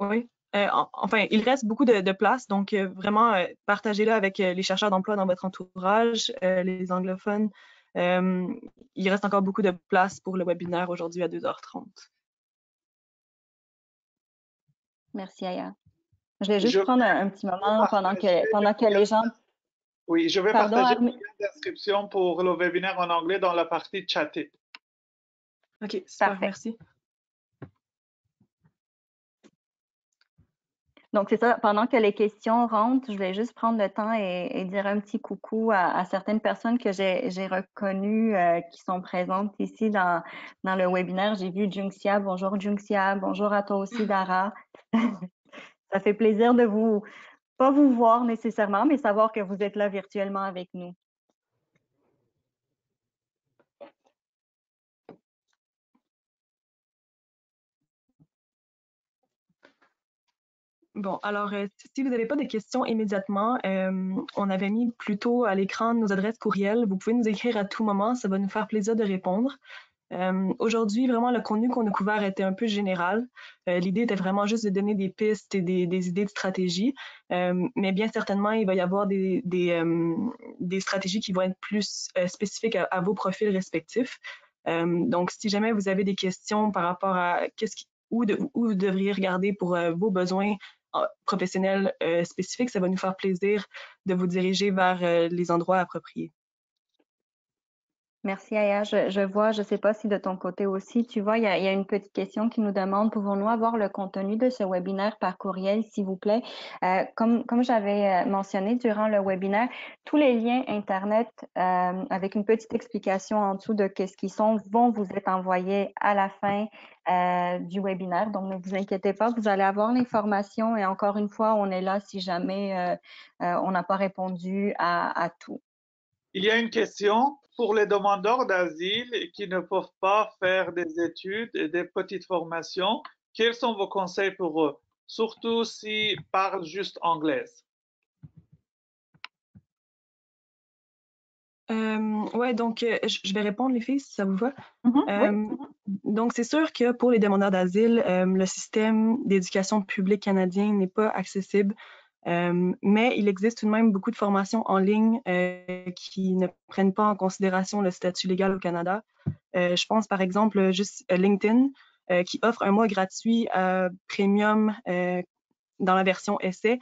Oui. Enfin, il reste beaucoup de place, donc vraiment, partagez-le avec les chercheurs d'emploi dans votre entourage, les anglophones. Il reste encore beaucoup de place pour le webinaire aujourd'hui à 2h30. Merci, Aya. Je vais juste prendre un petit moment pendant que les gens... Oui, je vais Pardon, partager Armin? le lien d'inscription pour le webinaire en anglais dans la partie chatée. OK, super, Parfait. merci. Donc, c'est ça, pendant que les questions rentrent, je vais juste prendre le temps et dire un petit coucou à certaines personnes que j'ai reconnues qui sont présentes ici dans le webinaire. J'ai vu Jungxia. Bonjour Jungxia. Bonjour à toi aussi, Dara. Ça fait plaisir de pas vous voir nécessairement, mais savoir que vous êtes là virtuellement avec nous. Bon, alors, si vous n'avez pas de questions immédiatement, on avait mis plutôt à l'écran nos adresses courriel. Vous pouvez nous écrire à tout moment, ça va nous faire plaisir de répondre. Aujourd'hui, vraiment, le contenu qu'on a couvert était un peu général. L'idée était vraiment juste de donner des pistes et des idées de stratégie, mais bien certainement, il va y avoir des stratégies qui vont être plus spécifiques à vos profils respectifs. Donc, si jamais vous avez des questions par rapport à où vous devriez regarder pour vos besoins professionnels spécifiques, ça va nous faire plaisir de vous diriger vers les endroits appropriés. Merci Aya. Je vois, je ne sais pas si de ton côté aussi, tu vois, il y a une petite question qui nous demande, pouvons-nous avoir le contenu de ce webinaire par courriel, s'il vous plaît? Comme j'avais mentionné durant le webinaire, tous les liens Internet avec une petite explication en dessous de qu'est-ce qu'ils sont vont vous être envoyés à la fin du webinaire. Donc, ne vous inquiétez pas, vous allez avoir l'information et encore une fois, on est là si jamais on n'a pas répondu à tout. Il y a une question pour les demandeurs d'asile qui ne peuvent pas faire des études et des petites formations. Quels sont vos conseils pour eux, surtout s'ils parlent juste anglais? Ouais, donc je vais répondre les filles si ça vous va. Oui. Donc c'est sûr que pour les demandeurs d'asile, le système d'éducation publique canadien n'est pas accessible, mais il existe tout de même beaucoup de formations en ligne qui ne prennent pas en considération le statut légal au Canada. Je pense par exemple juste LinkedIn qui offre un mois gratuit premium dans la version essai.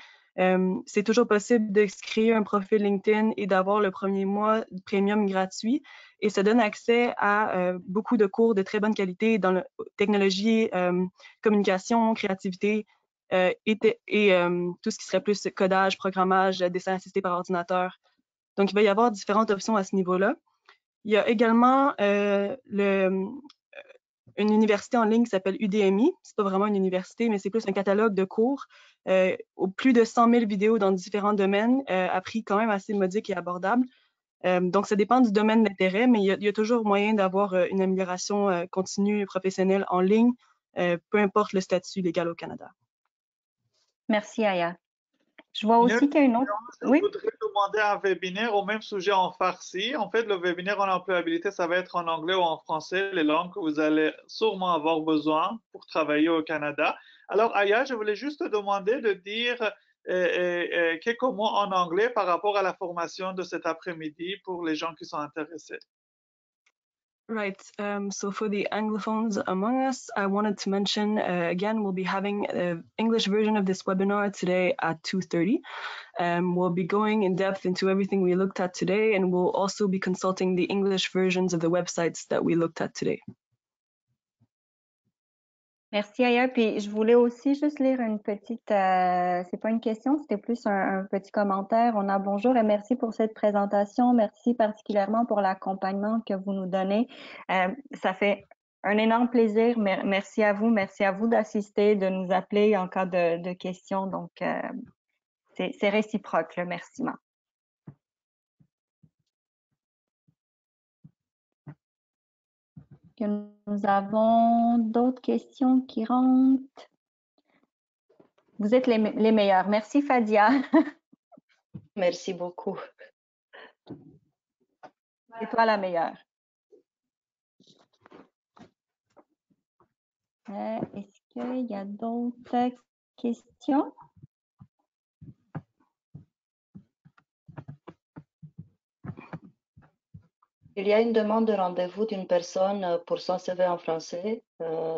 C'est toujours possible de se créer un profil LinkedIn et d'avoir le premier mois premium gratuit. Et ça donne accès à beaucoup de cours de très bonne qualité dans la technologie, communication, créativité et tout ce qui serait plus codage, programmage, dessin assisté par ordinateur. Donc, il va y avoir différentes options à ce niveau-là. Il y a également une université en ligne qui s'appelle Udemy. C'est pas vraiment une université, mais c'est plus un catalogue de cours aux plus de 100 000 vidéos dans différents domaines, à prix quand même assez modique et abordable. Donc, ça dépend du domaine d'intérêt, mais il y a toujours moyen d'avoir une amélioration continue et professionnelle en ligne, peu importe le statut légal au Canada. Merci, Aya. Je vois aussi qu'il y a une autre. Je voudrais demander un webinaire au même sujet en farsi. En fait, le webinaire en employabilité, ça va être en anglais ou en français, les langues que vous allez sûrement avoir besoin pour travailler au Canada. Alors, Aya, je voulais juste te demander de dire quelques mots en anglais par rapport à la formation de cet après-midi pour les gens qui sont intéressés. Right. So for the Anglophones among us, I wanted to mention, again, we'll be having an English version of this webinar today at 2:30. We'll be going in depth into everything we looked at today, and we'll also be consulting the English versions of the websites that we looked at today. Merci, Aya. Puis je voulais aussi juste lire une petite, c'est pas une question, c'était plus un petit commentaire. On a bonjour et merci pour cette présentation. Merci particulièrement pour l'accompagnement que vous nous donnez. Ça fait un énorme plaisir. Merci à vous d'assister, de nous appeler en cas de questions. Donc, c'est réciproque, le merci. Que nous avons d'autres questions qui rentrent. Vous êtes les meilleurs. Merci, Fadia. Merci beaucoup. C'est toi la meilleure. Est-ce qu'il y a d'autres questions? Il y a une demande de rendez-vous d'une personne pour son CV en français.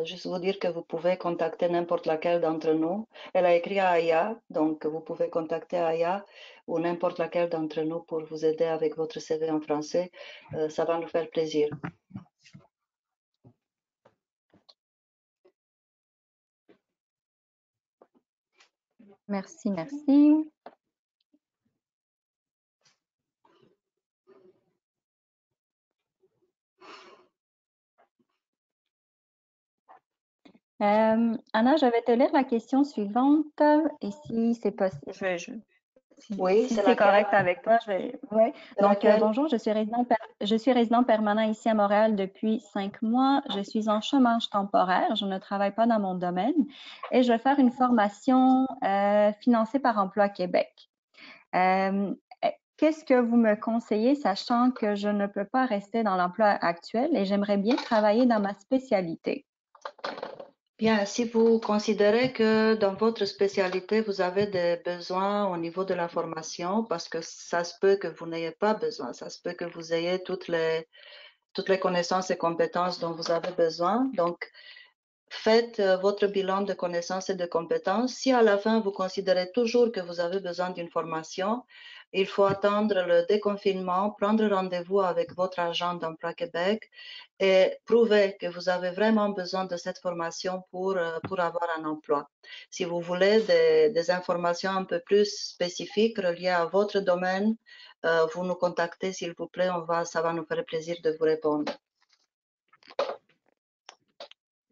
Juste vous dire que vous pouvez contacter n'importe laquelle d'entre nous. Elle a écrit à Aya, donc vous pouvez contacter Aya ou n'importe laquelle d'entre nous pour vous aider avec votre CV en français. Ça va nous faire plaisir. Merci, merci. Anna, je vais te lire la question suivante et si c'est possible, Oui, si c'est c'est correct avec toi, je vais. Ouais. Donc, bonjour, je suis résident permanent ici à Montréal depuis 5 mois. Je suis en chômage temporaire. Je ne travaille pas dans mon domaine et je vais faire une formation financée par Emploi Québec. Qu'est-ce que vous me conseillez, sachant que je ne peux pas rester dans l'emploi actuel et j'aimerais bien travailler dans ma spécialité? Bien, si vous considérez que dans votre spécialité, vous avez des besoins au niveau de la formation, parce que ça se peut que vous n'ayez pas besoin, ça se peut que vous ayez toutes les connaissances et compétences dont vous avez besoin. Donc, faites votre bilan de connaissances et de compétences. Si à la fin, vous considérez toujours que vous avez besoin d'une formation, il faut attendre le déconfinement, prendre rendez-vous avec votre agent d'Emploi Québec et prouver que vous avez vraiment besoin de cette formation pour avoir un emploi. Si vous voulez des informations un peu plus spécifiques reliées à votre domaine, vous nous contactez, s'il vous plaît, ça va nous faire plaisir de vous répondre.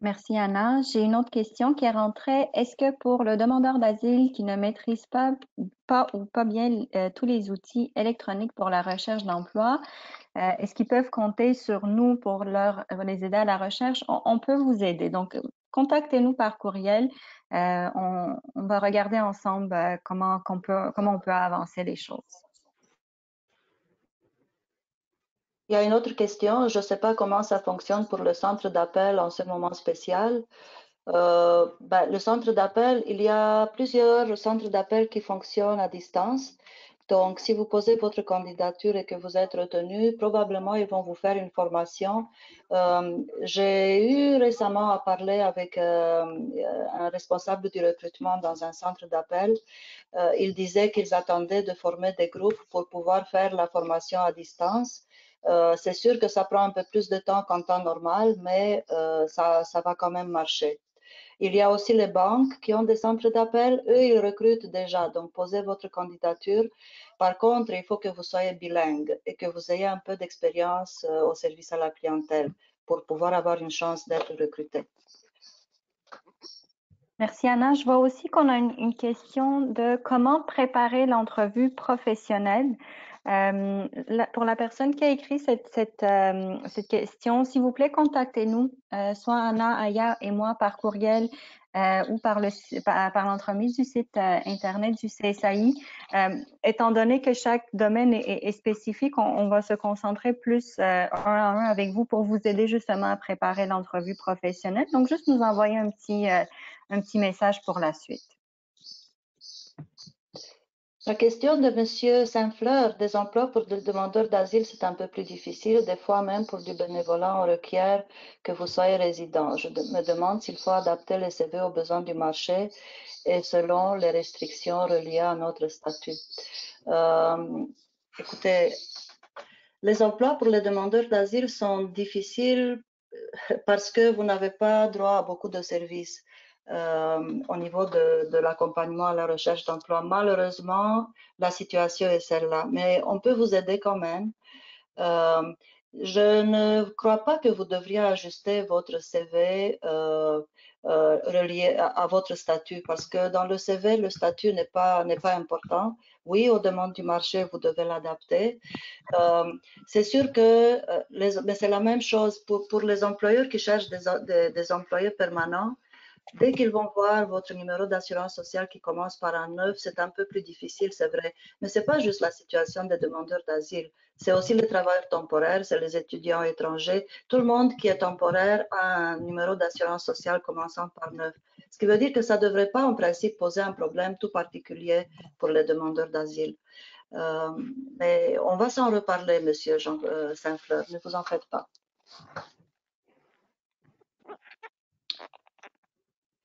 Merci, Anna. J'ai une autre question qui est rentrée. Est-ce que pour le demandeur d'asile qui ne maîtrise pas ou pas bien tous les outils électroniques pour la recherche d'emploi, est-ce qu'ils peuvent compter sur nous pour les aider à la recherche? On peut vous aider. Donc, contactez-nous par courriel. On va regarder ensemble comment on peut avancer les choses. Il y a une autre question. Je ne sais pas comment ça fonctionne pour le centre d'appel en ce moment spécial. Le centre d'appel, il y a plusieurs centres d'appel qui fonctionnent à distance. Donc, si vous posez votre candidature et que vous êtes retenu, probablement ils vont vous faire une formation. J'ai eu récemment à parler avec un responsable du recrutement dans un centre d'appel. Il disait qu'ils attendaient de former des groupes pour pouvoir faire la formation à distance. C'est sûr que ça prend un peu plus de temps qu'en temps normal, mais ça va quand même marcher. Il y a aussi les banques qui ont des centres d'appel. Eux, ils recrutent déjà. Donc, posez votre candidature. Par contre, il faut que vous soyez bilingue et que vous ayez un peu d'expérience au service à la clientèle pour pouvoir avoir une chance d'être recruté. Merci Anna. Je vois aussi qu'on a une question de comment préparer l'entrevue professionnelle. Pour la personne qui a écrit cette question, s'il vous plaît, contactez-nous, soit Anna, Aya et moi par courriel ou par l'entremise du site Internet du CSAI. Étant donné que chaque domaine est spécifique, on va se concentrer plus un à un avec vous pour vous aider justement à préparer l'entrevue professionnelle. Donc, juste nous envoyer un petit message pour la suite. La question de M. Saint-Fleur, des emplois pour des demandeurs d'asile, c'est un peu plus difficile. Des fois, même pour du bénévolat, on requiert que vous soyez résident. Je me demande s'il faut adapter les CV aux besoins du marché et selon les restrictions reliées à notre statut. Écoutez, les emplois pour les demandeurs d'asile sont difficiles parce que vous n'avez pas droit à beaucoup de services. Au niveau de l'accompagnement à la recherche d'emploi. Malheureusement, la situation est celle-là, mais on peut vous aider quand même. Je ne crois pas que vous devriez ajuster votre CV relié à votre statut parce que dans le CV, le statut n'est pas important. Oui, aux demandes du marché, vous devez l'adapter. C'est sûr que mais c'est la même chose pour les employeurs qui cherchent des employés permanents. Dès qu'ils vont voir votre numéro d'assurance sociale qui commence par un 9, c'est un peu plus difficile, c'est vrai. Mais ce n'est pas juste la situation des demandeurs d'asile. C'est aussi les travailleurs temporaires, c'est les étudiants étrangers. Tout le monde qui est temporaire a un numéro d'assurance sociale commençant par 9. Ce qui veut dire que ça ne devrait pas en principe poser un problème tout particulier pour les demandeurs d'asile. Mais on va s'en reparler, Monsieur Jean Saint-Fleur, ne vous en faites pas.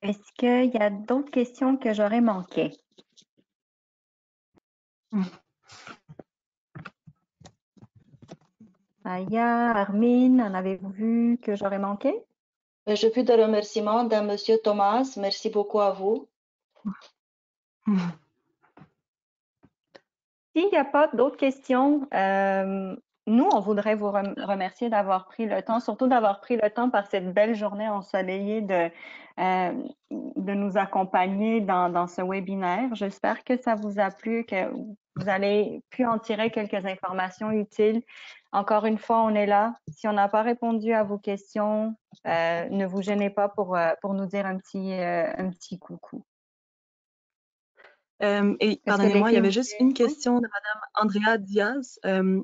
Est-ce qu'il y a d'autres questions que j'aurais manquées? Aya, Armin, en avez-vous vu que j'aurais manqué? Je fais des remerciements d'un Monsieur Thomas. Merci beaucoup à vous. S'il n'y a pas d'autres questions, nous, on voudrait vous remercier d'avoir pris le temps, surtout d'avoir pris le temps par cette belle journée ensoleillée de nous accompagner dans ce webinaire. J'espère que ça vous a plu, que vous allez pu en tirer quelques informations utiles. Encore une fois, on est là. Si on n'a pas répondu à vos questions, ne vous gênez pas pour nous dire un petit coucou. Et pardonnez-moi, il y avait juste une question de Madame Andrea Diaz.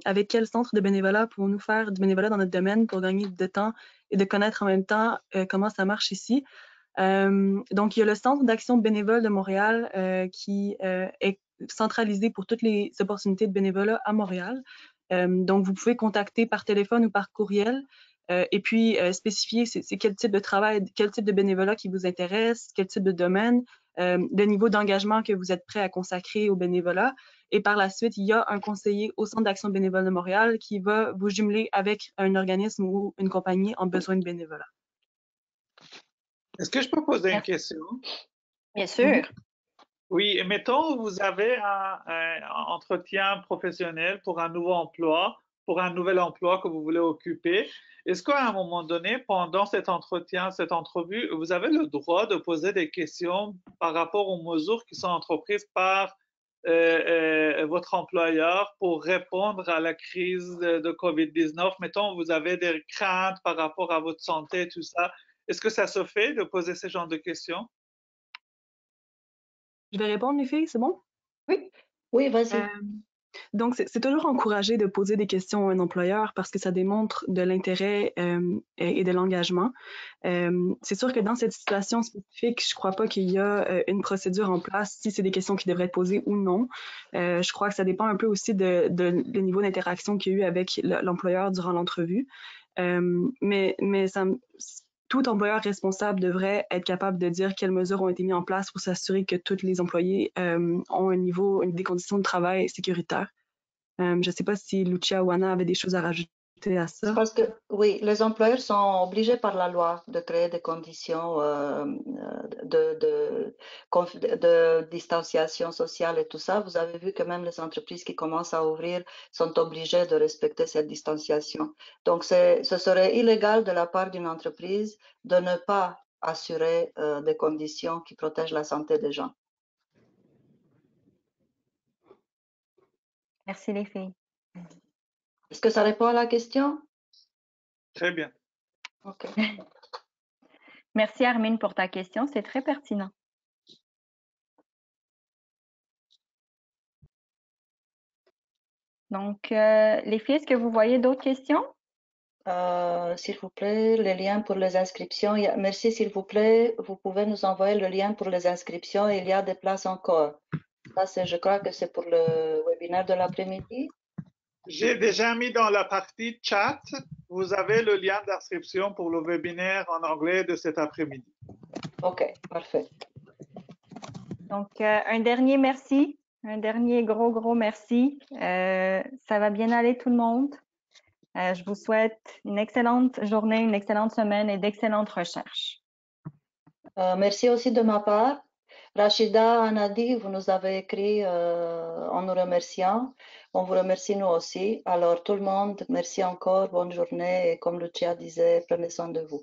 Avec quel centre de bénévolat pouvons-nous faire du bénévolat dans notre domaine pour gagner de temps et de connaître en même temps comment ça marche ici? Donc, il y a le Centre d'action bénévole de Montréal qui est centralisé pour toutes les opportunités de bénévolat à Montréal. Donc, vous pouvez contacter par téléphone ou par courriel. Et puis spécifier c'est quel type de travail, quel type de bénévolat qui vous intéresse, quel type de domaine, le niveau d'engagement que vous êtes prêt à consacrer au bénévolat. Et par la suite, il y a un conseiller au Centre d'action bénévole de Montréal qui va vous jumeler avec un organisme ou une compagnie en besoin de bénévolat. Est-ce que je peux poser une question? Bien sûr. Oui, mettons, vous avez un entretien professionnel pour un nouveau emploi, pour un nouvel emploi que vous voulez occuper. Est-ce qu'à un moment donné, pendant cet entretien, cette entrevue, vous avez le droit de poser des questions par rapport aux mesures qui sont entreprises par votre employeur pour répondre à la crise de COVID-19? Mettons, vous avez des craintes par rapport à votre santé, tout ça. Est-ce que ça se fait de poser ce genre de questions? Je vais répondre, les filles, c'est bon? Oui, oui, vas-y. Donc, c'est toujours encouragé de poser des questions à un employeur parce que ça démontre de l'intérêt et de l'engagement. C'est sûr que dans cette situation spécifique, je crois pas qu'il y a une procédure en place si c'est des questions qui devraient être posées ou non. Je crois que ça dépend un peu aussi le niveau d'interaction qu'il y a eu avec l'employeur durant l'entrevue. Mais tout employeur responsable devrait être capable de dire quelles mesures ont été mises en place pour s'assurer que tous les employés ont des conditions de travail sécuritaires. Je ne sais pas si Lucia ou Anna avaient des choses à rajouter à ça. Parce que, oui, les employeurs sont obligés par la loi de créer des conditions de distanciation sociale et tout ça. Vous avez vu que même les entreprises qui commencent à ouvrir sont obligées de respecter cette distanciation. Donc, ce serait illégal de la part d'une entreprise de ne pas assurer des conditions qui protègent la santé des gens. Merci les filles. Est-ce que ça répond à la question? Très bien. OK. Merci Armin pour ta question, c'est très pertinent. Donc, les filles, est-ce que vous voyez d'autres questions? S'il vous plaît, les liens pour les inscriptions. Merci, s'il vous plaît. Vous pouvez nous envoyer le lien pour les inscriptions. Il y a des places encore. Ça, je crois que c'est pour le webinaire de l'après-midi. J'ai déjà mis dans la partie chat, vous avez le lien d'inscription pour le webinaire en anglais de cet après-midi. OK, parfait. Donc, un dernier merci, un dernier gros merci. Ça va bien aller tout le monde. Je vous souhaite une excellente journée, une excellente semaine et d'excellentes recherches. Merci aussi de ma part. Rachida, Anadi, vous nous avez écrit en nous remerciant. On vous remercie nous aussi. Alors tout le monde, merci encore, bonne journée et comme Lucia disait, prenez soin de vous.